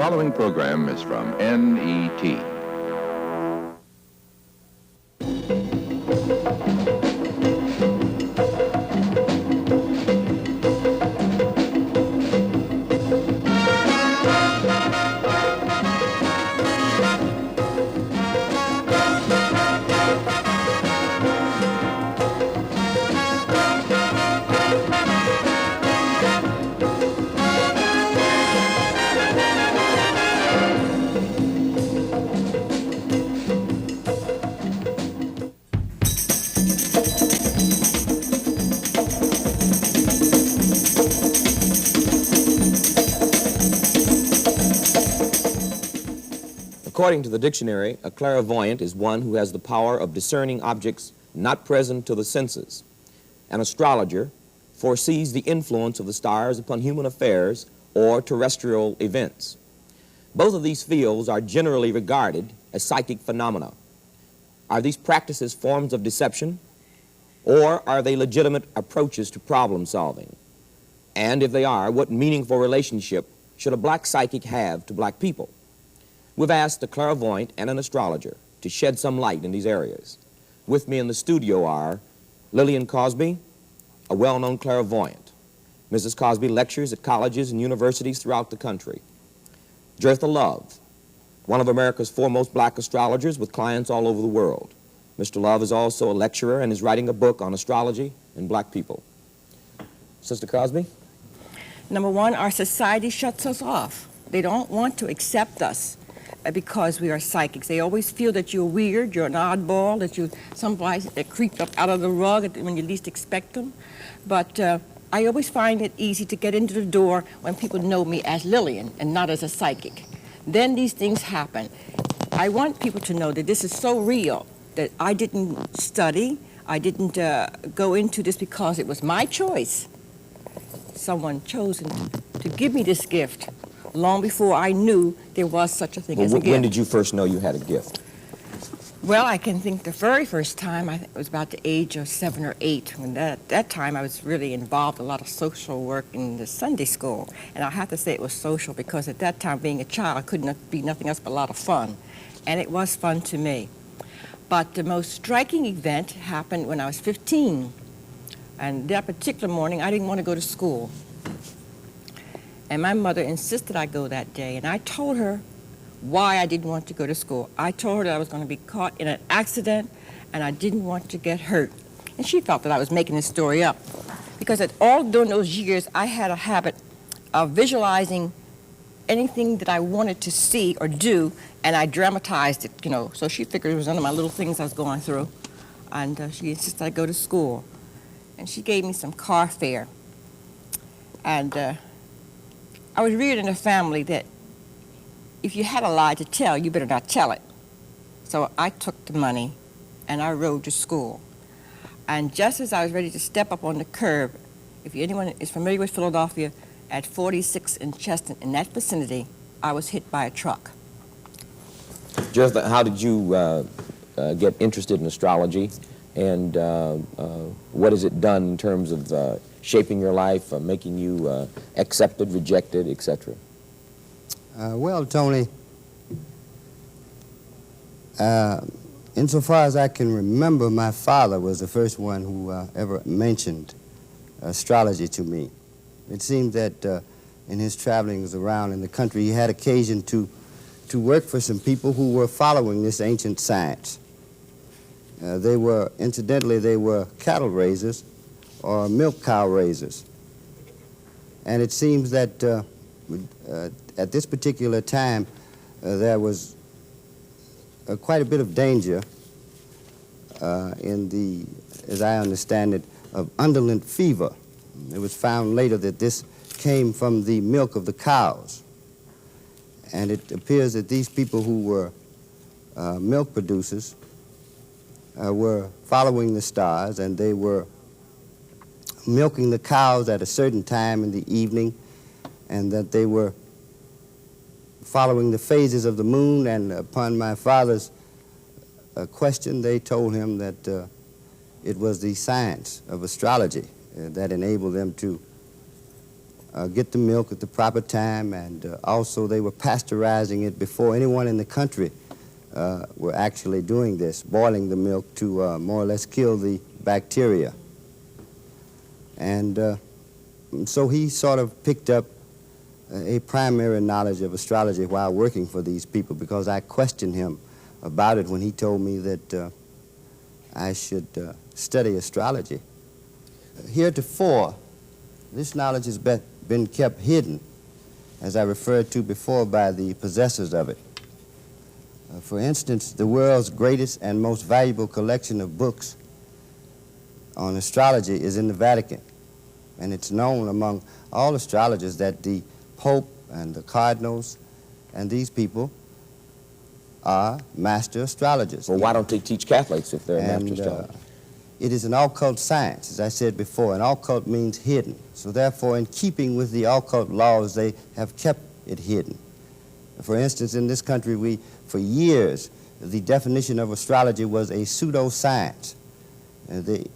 following program is from NET. According to the dictionary, a clairvoyant is one who has the power of discerning objects not present to the senses. An astrologer foresees the influence of the stars upon human affairs or terrestrial events. Both of these fields are generally regarded as psychic phenomena. Are these practices forms of deception, or are they legitimate approaches to problem solving? And if they are, what meaningful relationship should a black psychic have to black people? We've asked a clairvoyant and an astrologer to shed some light in these areas. With me in the studio are Lillian Cosby, a well-known clairvoyant. Mrs. Cosby lectures at colleges and universities throughout the country. Jertha Love, one of America's foremost black astrologers with clients all over the world. Mr. Love is also a lecturer and is writing a book on astrology and black people. Sister Cosby? Number one, our society shuts us off. They don't want to accept us because we are psychics. They always feel that you're weird, you're an oddball, that you're somebody that creeped up out of the rug when you least expect them. But I always find it easy to get into the door when people know me as Lillian and not as a psychic. Then these things happen. I want people to know that this is so real, that I didn't study, I didn't go into this because it was my choice. Someone chosen to give me this gift long before I knew there was such a thing as a gift. When did you first know you had a gift? Well, I can think the very first time, I think it was about the age of 7 or 8. When that time I was really involved in a lot of social work in the Sunday school. And I have to say it was social because at that time, being a child, I couldn't be nothing else but a lot of fun. And it was fun to me. But the most striking event happened when I was 15. And that particular morning, I didn't want to go to school. And my mother insisted I go that day. And I told her why I didn't want to go to school. I told her that I was going to be caught in an accident and I didn't want to get hurt. And she felt that I was making this story up. Because all during those years, I had a habit of visualizing anything that I wanted to see or do, and I dramatized it, you know. So she figured it was one of my little things I was going through. And she insisted I go to school. And she gave me some car fare. And I was reared in a family that if you had a lie to tell, you better not tell it. So I took the money and I rode to school. And just as I was ready to step up on the curb, if anyone is familiar with Philadelphia, at 46 in Cheston, in that vicinity, I was hit by a truck. Just how did you get interested in astrology, and what has it done in terms of shaping your life, making you accepted, rejected, etc.? Well, Tony, insofar as I can remember, my father was the first one who ever mentioned astrology to me. It seemed that in his travelings around in the country, he had occasion to work for some people who were following this ancient science. Incidentally, they were cattle raisers or milk cow raisers. And it seems that at this particular time, there was quite a bit of danger in the, as I understand it, of underland fever. It was found later that this came from the milk of the cows. And it appears that these people who were milk producers were following the stars, and they were milking the cows at a certain time in the evening, and that they were following the phases of the moon. And upon my father's question, they told him that it was the science of astrology that enabled them to get the milk at the proper time, and also they were pasteurizing it before anyone in the country were actually doing this, boiling the milk to more or less kill the bacteria. And so he sort of picked up a primary knowledge of astrology while working for these people, because I questioned him about it when he told me that I should study astrology. Heretofore, this knowledge has been kept hidden, as I referred to before, by the possessors of it. For instance, the world's greatest and most valuable collection of books on astrology is in the Vatican. And it's known among all astrologers that the Pope and the cardinals and these people are master astrologers. Well, why don't they teach Catholics if they're master astrologers? It is an occult science, as I said before, and occult means hidden. So therefore, in keeping with the occult laws, they have kept it hidden. For instance, in this country, for years, the definition of astrology was a pseudoscience. They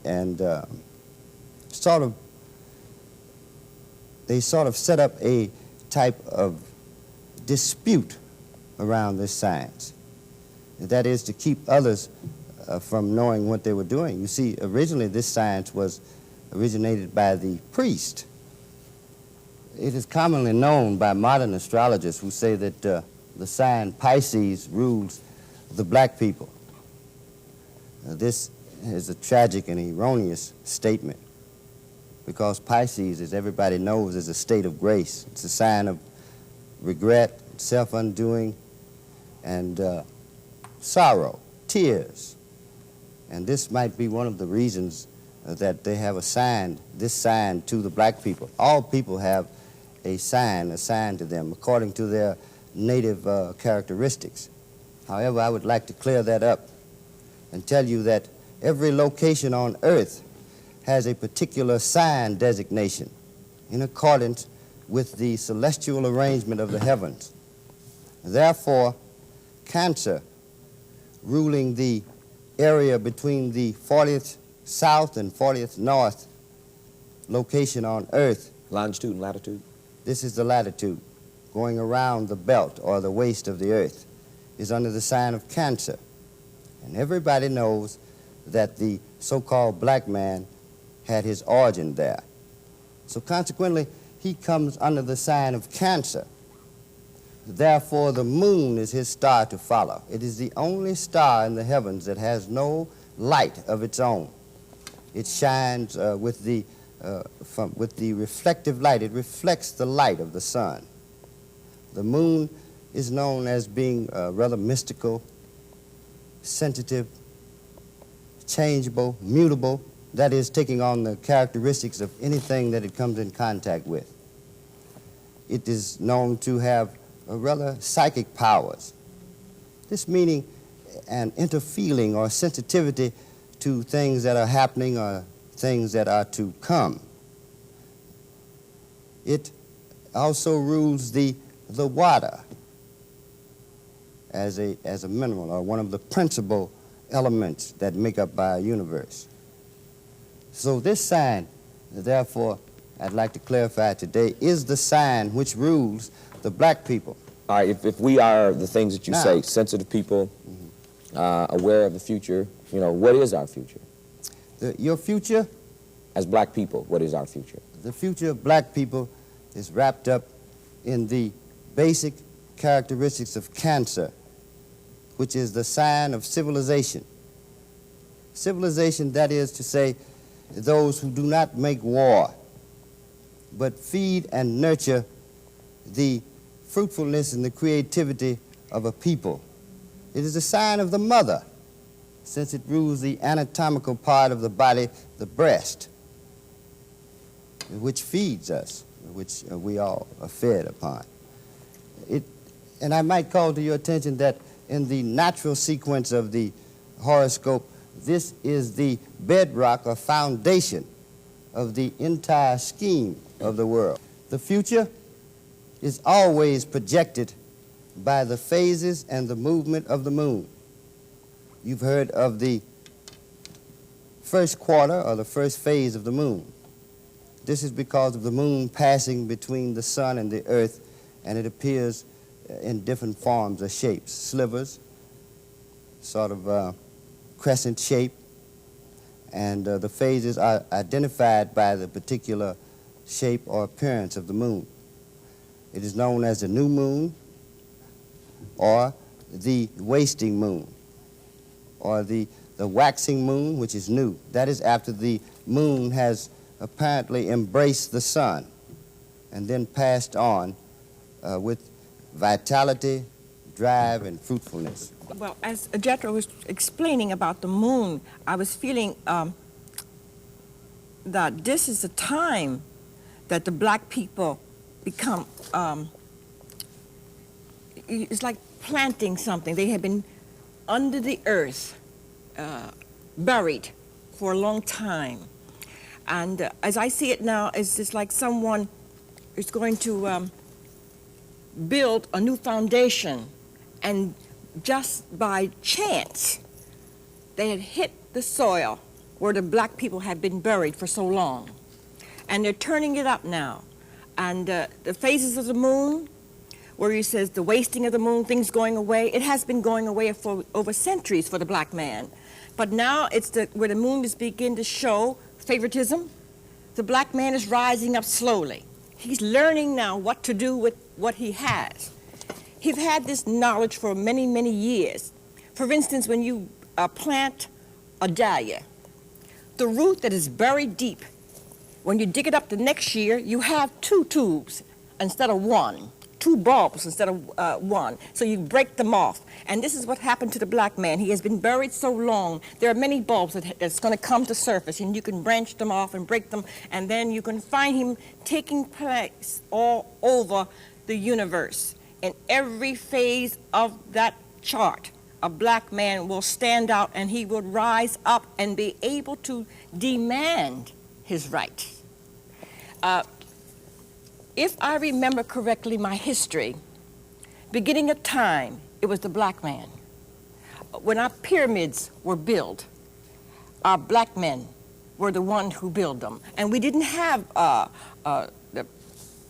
sort of set up a type of dispute around this science. That is, to keep others from knowing what they were doing. You see, originally this science was originated by the priest. It is commonly known by modern astrologers who say that the sign Pisces rules the black people. This is a tragic and erroneous statement, because Pisces, as everybody knows, is a state of grace. It's a sign of regret, self-undoing, and sorrow, tears. And this might be one of the reasons that they have assigned this sign to the black people. All people have a sign assigned to them according to their native characteristics. However, I would like to clear that up and tell you that every location on Earth has a particular sign designation in accordance with the celestial arrangement of the heavens. Therefore, Cancer, ruling the area between the 40th south and 40th north location on Earth. Longitude and latitude? This is the latitude, going around the belt or the waist of the Earth, is under the sign of Cancer. And everybody knows that the so-called black man had his origin there. So consequently, he comes under the sign of Cancer. Therefore, the moon is his star to follow. It is the only star in the heavens that has no light of its own. It shines with the reflective light. It reflects the light of the sun. The moon is known as being rather mystical, sensitive, changeable, mutable. That is, taking on the characteristics of anything that it comes in contact with. It is known to have rather psychic powers. This meaning an interfeeling or sensitivity to things that are happening or things that are to come. It also rules the water as a mineral, or one of the principal elements that make up our universe. So this sign, therefore, I'd like to clarify today, is the sign which rules the black people. All right, if we are the things that you say, sensitive people, aware of the future, you know, what is our future? Your future? As black people, what is our future? The future of black people is wrapped up in the basic characteristics of Cancer, which is the sign of civilization. Civilization, that is to say, those who do not make war, but feed and nurture the fruitfulness and the creativity of a people. It is a sign of the mother, since it rules the anatomical part of the body, the breast, which feeds us, which we all are fed upon. And I might call to your attention that in the natural sequence of the horoscope, this is the bedrock or foundation of the entire scheme of the world. The future is always projected by the phases and the movement of the moon. You've heard of the first quarter or the first phase of the moon. This is because of the moon passing between the sun and the earth, and it appears in different forms or shapes, slivers, sort of crescent shape, and the phases are identified by the particular shape or appearance of the moon. It is known as the new moon, or the wasting moon, or the waxing moon, which is new. That is after the moon has apparently embraced the sun and then passed on with vitality, drive, and fruitfulness. Well, as Jethro was explaining about the moon, I was feeling that this is the time that the black people become, it's like planting something. They have been under the earth, buried for a long time. And as I see it now, it's just like someone is going to build a new foundation, and just by chance, they had hit the soil where the black people had been buried for so long. And they're turning it up now. And the phases of the moon, where he says the wasting of the moon, things going away, it has been going away for over centuries for the black man. But now it's where the moon is beginning to show favoritism. The black man is rising up slowly. He's learning now what to do with what he has. He's had this knowledge for many, many years. For instance, when you plant a dahlia, the root that is buried deep, when you dig it up the next year, you have 2 tubes instead of 1. 2 bulbs instead of 1. So you break them off. And this is what happened to the black man. He has been buried so long. There are many bulbs that's going to come to surface, and you can branch them off and break them, and then you can find him taking place all over the universe. In every phase of that chart, a black man will stand out, and he will rise up and be able to demand his rights. If I remember correctly my history, beginning of time, it was the black man. When our pyramids were built, our black men were the ones who built them. And we didn't have the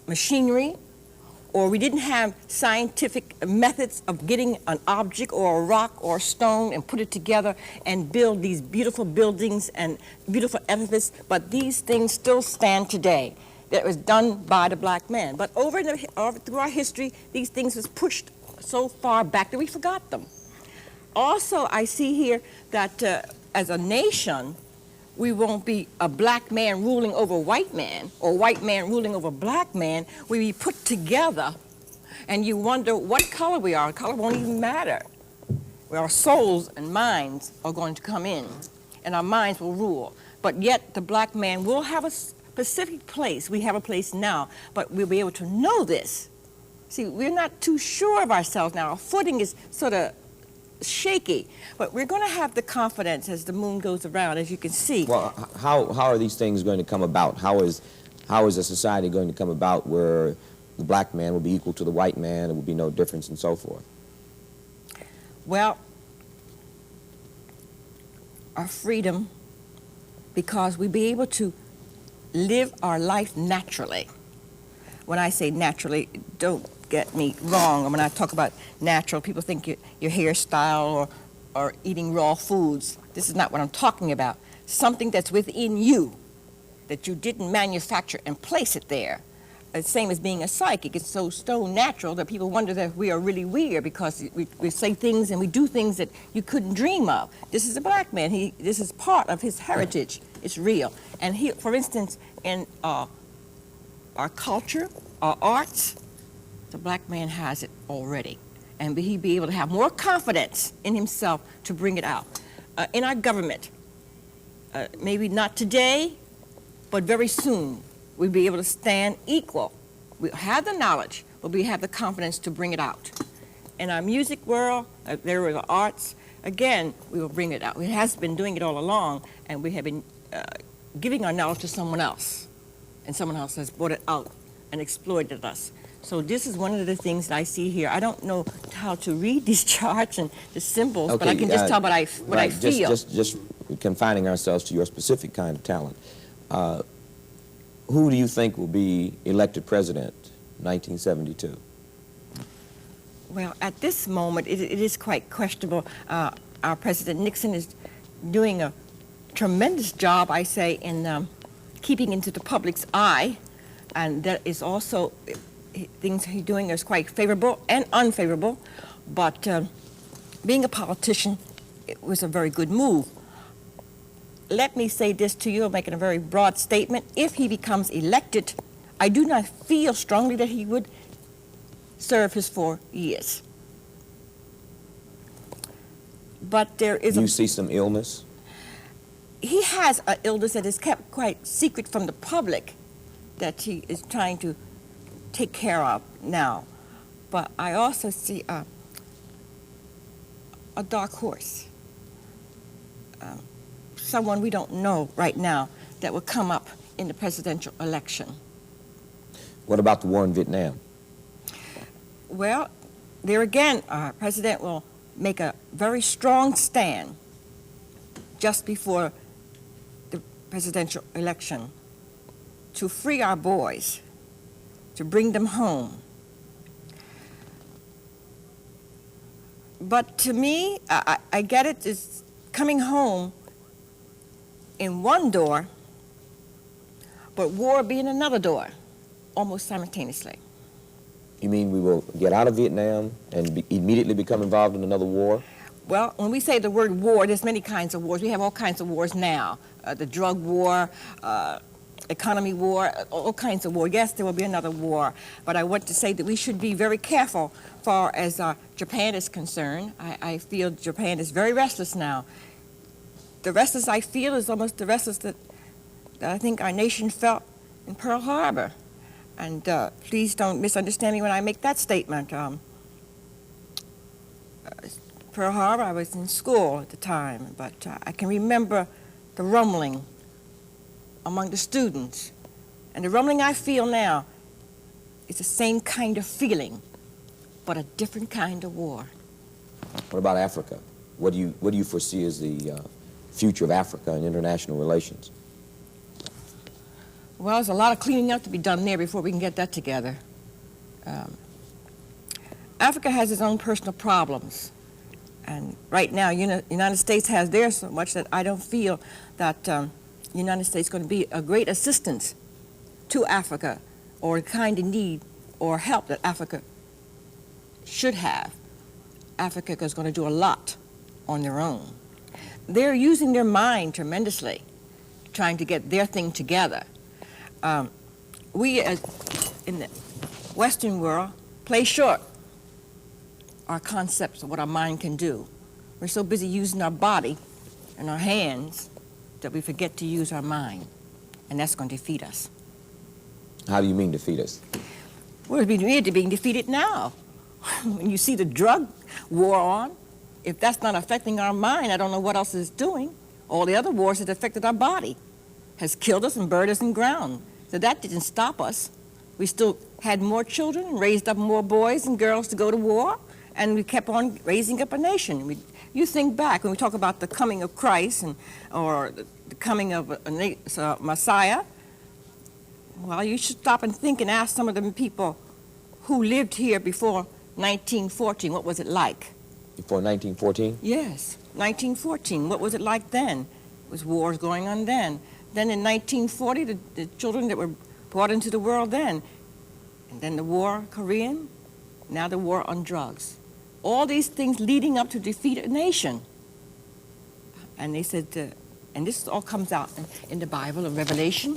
machinery, or we didn't have scientific methods of getting an object or a rock or a stone and put it together and build these beautiful buildings and beautiful edifices, but these things still stand today. That was done by the black man. But through our history, these things was pushed so far back that we forgot them. Also, I see here that as a nation, we won't be a black man ruling over a white man, or white man ruling over a black man. We be put together, and you wonder what color we are. Color won't even matter. Where our souls and minds are going to come in, and our minds will rule. But yet, the black man will have a specific place. We have a place now, but we'll be able to know this. See, we're not too sure of ourselves now. Our footing is sort of shaky, but we're going to have the confidence as the moon goes around, as you can see. Well, how are these things going to come about? How is a society going to come about where the black man will be equal to the white man, there will be no difference and so forth? Well, our freedom, because we'll be able to live our life naturally. When I say naturally, don't get me wrong. When I talk about natural, people think your hairstyle or eating raw foods. This is not what I'm talking about. Something that's within you, that you didn't manufacture and place it there. The same as being a psychic. It's so natural that people wonder that we are really weird, because we say things and we do things that you couldn't dream of. This is a black man. This is part of his heritage. It's real. And he, for instance, in our culture, our arts, the black man has it already. And he'd be able to have more confidence in himself to bring it out. In our government, maybe not today, but very soon, we'll be able to stand equal. We have the knowledge, but we have the confidence to bring it out. In our music world, there are the arts, again, we will bring it out. We have been doing it all along, and we have been giving our knowledge to someone else, and someone else has brought it out and exploited us. So this is one of the things that I see here. I don't know how to read these charts and the symbols, okay, but I can just tell what I feel. Just confining ourselves to your specific kind of talent. Who do you think will be elected president 1972? Well, at this moment, it is quite questionable. Our President Nixon is doing a tremendous job, I say, in keeping into the public's eye, and that is also things he's doing is quite favorable and unfavorable. But being a politician, it was a very good move. Let me say this to you, I'm making a very broad statement. If he becomes elected, I do not feel strongly that he would serve his 4 years. But there is Do you see some illness? He has an illness that is kept quite secret from the public that he is trying to take care of now. But I also see a dark horse, someone we don't know right now that will come up in the presidential election. What about the war in Vietnam? Well, there again, our president will make a very strong stand just before the presidential election to free our boys, to bring them home. But to me, I get it, is coming home in one door, but war being another door, almost simultaneously. You mean we will get out of Vietnam and immediately become involved in another war? Well, when we say the word war, there's many kinds of wars. We have all kinds of wars now. The drug war, economy war, all kinds of war. Yes, there will be another war. But I want to say that we should be very careful far as Japan is concerned. I feel Japan is very restless now. The restless I feel is almost the restless that I think our nation felt in Pearl Harbor. And please don't misunderstand me when I make that statement. Pearl Harbor, I was in school at the time, but I can remember the rumbling among the students. And the rumbling I feel now is the same kind of feeling, but a different kind of war. What about Africa? What do you foresee as the future of Africa and international relations? Well, there's a lot of cleaning up to be done there before we can get that together. Africa has its own personal problems. And right now, United States has theirs so much that I don't feel that United States is going to be a great assistance to Africa or the kind of need or help that Africa should have. Africa is going to do a lot on their own. They're using their mind tremendously, trying to get their thing together. We, in the Western world, play short our concepts of what our mind can do. We're so busy using our body and our hands that we forget to use our mind, and that's going to defeat us. How do you mean defeat us? We're being defeated now. When you see the drug war on, if that's not affecting our mind, I don't know what else is doing. All the other wars that affected our body has killed us and burned us and ground. So that didn't stop us. We still had more children, raised up more boys and girls to go to war, and we kept on raising up a nation. You think back when we talk about the coming of Christ or the coming of a Messiah. Well, you should stop and think and ask some of the people who lived here before 1914. What was it like? Before 1914? Yes, 1914. What was it like then? It was wars going on then. Then in 1940, the children that were brought into the world then. And then the war, Korean, now the war on drugs. All these things leading up to defeat a nation. And they said, and this all comes out in the Bible and Revelation,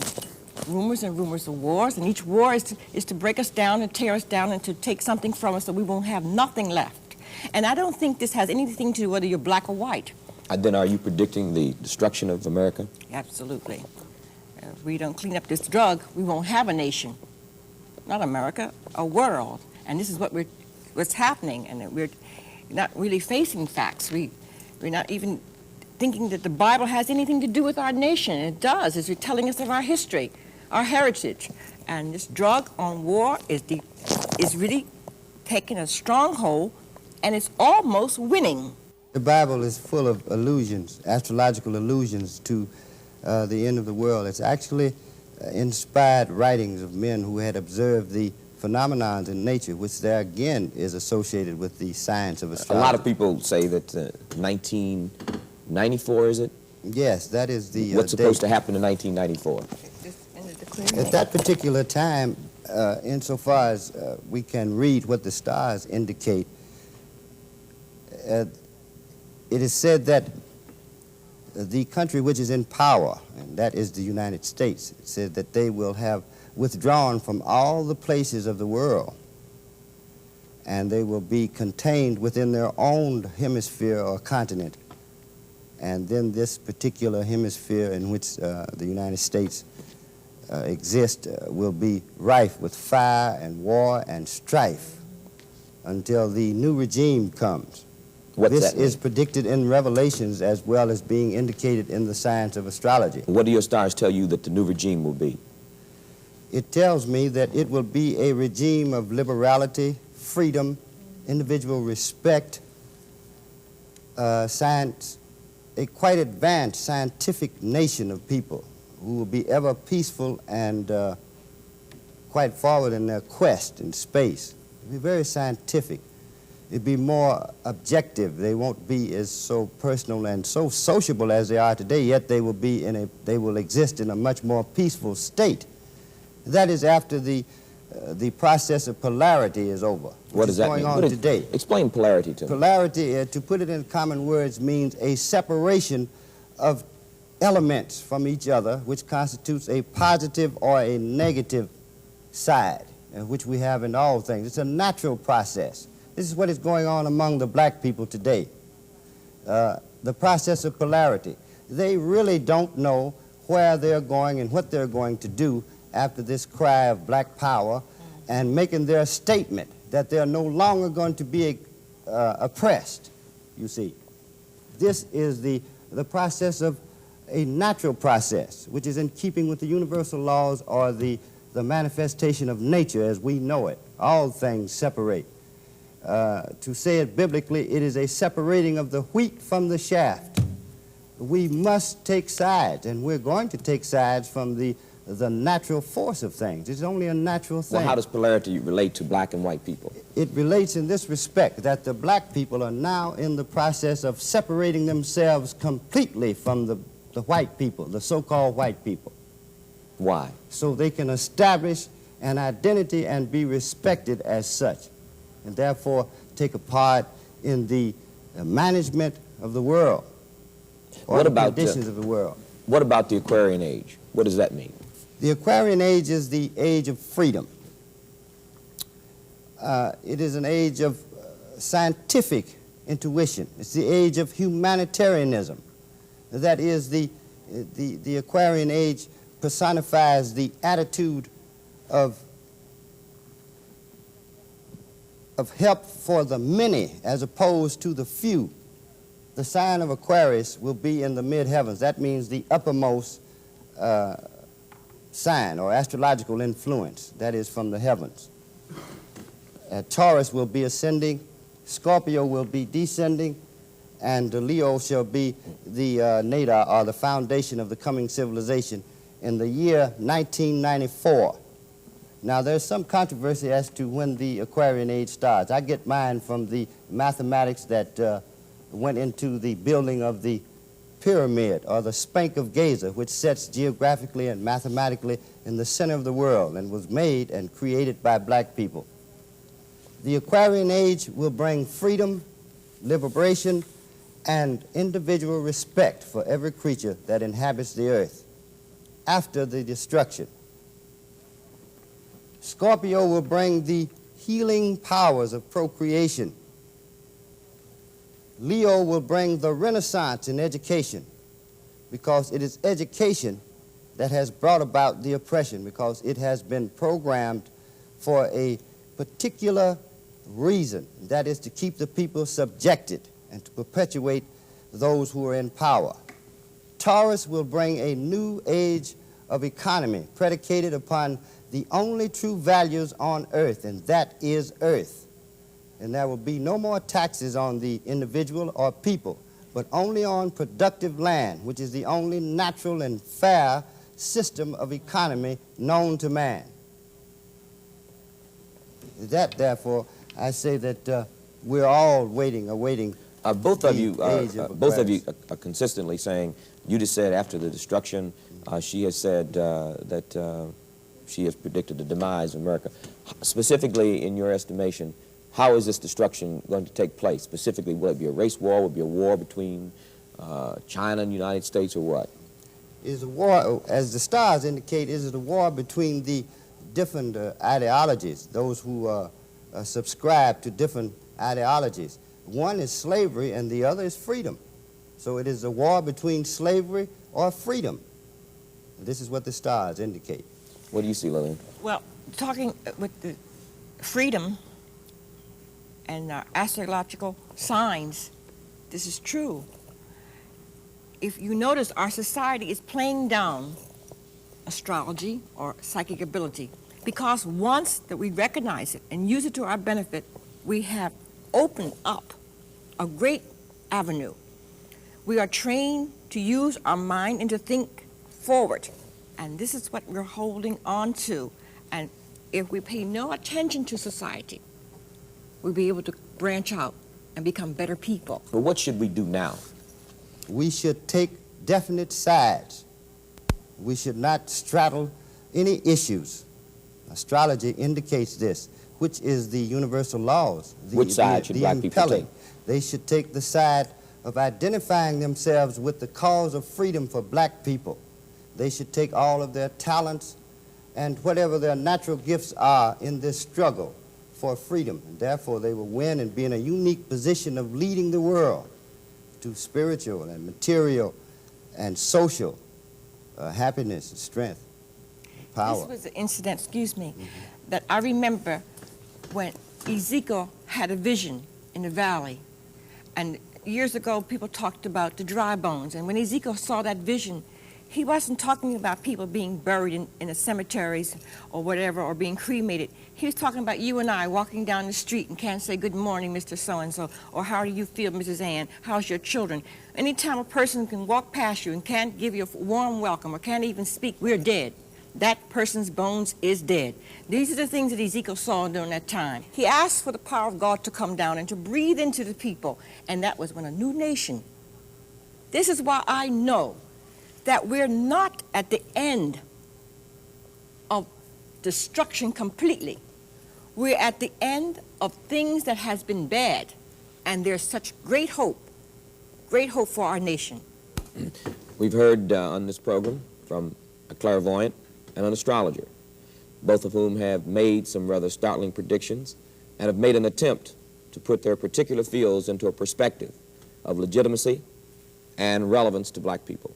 rumors and rumors of wars, and each war is to break us down and tear us down and to take something from us so we won't have nothing left. And I don't think this has anything to do whether you're black or white. Then are you predicting the destruction of America? Absolutely. If we don't clean up this drug, we won't have a nation. Not America, a world. And this is what's happening, and we're not really facing facts. We're not even thinking that the Bible has anything to do with our nation. It does. It's telling us of our history, our heritage. And this drug on war is really taking a stronghold, and it's almost winning. The Bible is full of allusions, astrological allusions to the end of the world. It's actually inspired writings of men who had observed the phenomenons in nature, which there again is associated with the science of astrology. A lot of people say that 1994, is it? Yes, that is the What's supposed to happen in 1994? At that particular time, insofar as we can read what the stars indicate, it is said that the country which is in power, and that is the United States, it said that they will have withdrawn from all the places of the world, and they will be contained within their own hemisphere or continent. And then this particular hemisphere in which the United States exists will be rife with fire and war and strife until the new regime comes. This is predicted in Revelations as well as being indicated in the science of astrology. What do your stars tell you that the new regime will be? It tells me that it will be a regime of liberality, freedom, individual respect, science, a quite advanced scientific nation of people who will be ever peaceful and quite forward in their quest in space. It'll be very scientific. It'll be more objective. They won't be as so personal and so sociable as they are today, yet they will exist in a much more peaceful state. That is after the process of polarity is over. What does that mean? Going on today. Explain polarity to me. Polarity, to put it in common words, means a separation of elements from each other, which constitutes a positive or a negative side, which we have in all things. It's a natural process. This is what is going on among the black people today. The process of polarity. They really don't know where they're going and what they're going to do after this cry of black power and making their statement that they're no longer going to be oppressed, you see. This is the process of a natural process, which is in keeping with the universal laws or the manifestation of nature as we know it. All things separate. To say it biblically, it is a separating of the wheat from the shaft. We must take sides, and we're going to take sides from the natural force of things. It's only a natural thing. Well, how does polarity relate to black and white people? It relates in this respect, that the black people are now in the process of separating themselves completely from the white people, the so-called white people. Why? So they can establish an identity and be respected as such, and therefore take a part in the management of the world, or the conditions of the world. What about the Aquarian Age? What does that mean? The Aquarian Age is the age of freedom. It is an age of scientific intuition. It's the age of humanitarianism. That is, the Aquarian Age personifies the attitude of help for the many as opposed to the few. The sign of Aquarius will be in the mid-heavens. That means the uppermost sign or astrological influence, that is from the heavens. Taurus will be ascending, Scorpio will be descending, and Leo shall be the nadir or the foundation of the coming civilization in the year 1994. Now, there's some controversy as to when the Aquarian Age starts. I get mine from the mathematics that went into the building of the pyramid, or the Spank of Giza, which sits geographically and mathematically in the center of the world and was made and created by black people. The Aquarian Age will bring freedom, liberation, and individual respect for every creature that inhabits the earth after the destruction. Scorpio will bring the healing powers of procreation. Leo will bring the renaissance in education, because it is education that has brought about the oppression, because it has been programmed for a particular reason, that is to keep the people subjected and to perpetuate those who are in power. Taurus will bring a new age of economy predicated upon the only true values on earth, and that is earth. And there will be no more taxes on the individual or people, but only on productive land, which is the only natural and fair system of economy known to man. That, therefore, I say that we're all awaiting. Both of you Aquarius. are consistently saying, you just said after the destruction, she has said that she has predicted the demise of America. Specifically, in your estimation, how is this destruction going to take place? Specifically, will it be a race war? Will it be a war between China and the United States, or what? Is a war, as the stars indicate, is it a war between the different ideologies, those who subscribe to different ideologies. One is slavery and the other is freedom. So it is a war between slavery or freedom. This is what the stars indicate. What do you see, Lillian? Well, talking with the freedom and astrological signs, this is true. If you notice, our society is playing down astrology or psychic ability because once that we recognize it and use it to our benefit, we have opened up a great avenue. We are trained to use our mind and to think forward. And this is what we're holding on to. And if we pay no attention to society, we'll be able to branch out and become better people. But what should we do now? We should take definite sides. We should not straddle any issues. Astrology indicates this, which is the universal laws. Which side should black people take? They should take the side of identifying themselves with the cause of freedom for black people. They should take all of their talents and whatever their natural gifts are in this struggle for freedom. And therefore, they will win and be in a unique position of leading the world to spiritual and material and social happiness and strength and power. This was an incident, that I remember when Ezekiel had a vision in the valley. And years ago, people talked about the dry bones. And when Ezekiel saw that vision, he wasn't talking about people being buried in the cemeteries or whatever, or being cremated. He was talking about you and I walking down the street and can't say, good morning, Mr. So-and-so, or how do you feel, Mrs. Ann? How's your children? Anytime a person can walk past you and can't give you a warm welcome or can't even speak, we're dead. That person's bones is dead. These are the things that Ezekiel saw during that time. He asked for the power of God to come down and to breathe into the people, and that was when a new nation. This is why I know that we're not at the end of destruction completely. We're at the end of things that has been bad, and there's such great hope for our nation. We've heard on this program from a clairvoyant and an astrologer, both of whom have made some rather startling predictions and have made an attempt to put their particular fields into a perspective of legitimacy and relevance to black people.